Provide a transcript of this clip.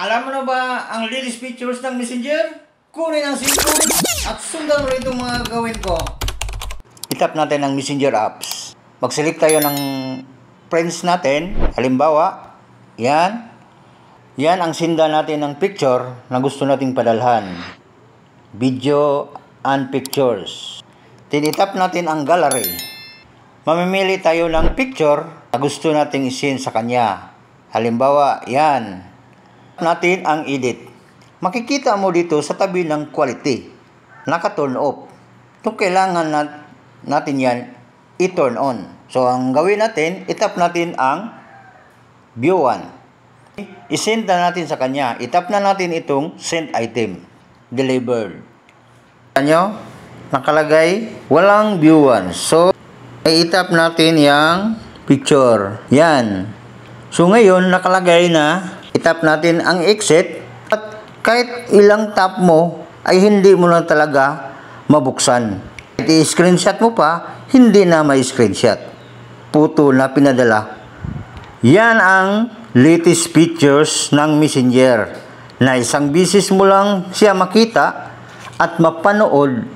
Alam mo na ba ang latest features ng Messenger? Kunin ang cellphone at sundan mo itong mga gawin ko. Itap natin ang Messenger apps. Mag-select tayo ng friends natin. Halimbawa, yan. Yan ang sinda natin ng picture na gusto nating padalhan. Video and pictures. Tinitap natin ang gallery. Mamimili tayo ng picture na gusto nating isin sa kanya. Halimbawa, yan. Natin ang edit. Makikita mo dito sa tabi ng quality. Naka-turn off. Kung kailangan natin yan, i-turn on. So, ang gawin natin, itap natin ang view 1. I-send na natin sa kanya. Itap na natin itong send item. Delivered. Ano? Nakalagay, walang view 1. So, itap natin yung picture. Yan. So, ngayon, nakalagay na, itap natin ang exit. At kahit ilang tap mo, ay hindi mo na talaga mabuksan. At i-screenshot mo pa, hindi na may screenshot. Puto na pinadala. Yan ang latest features ng Messenger na isang bisis mo lang siya makita at mapanood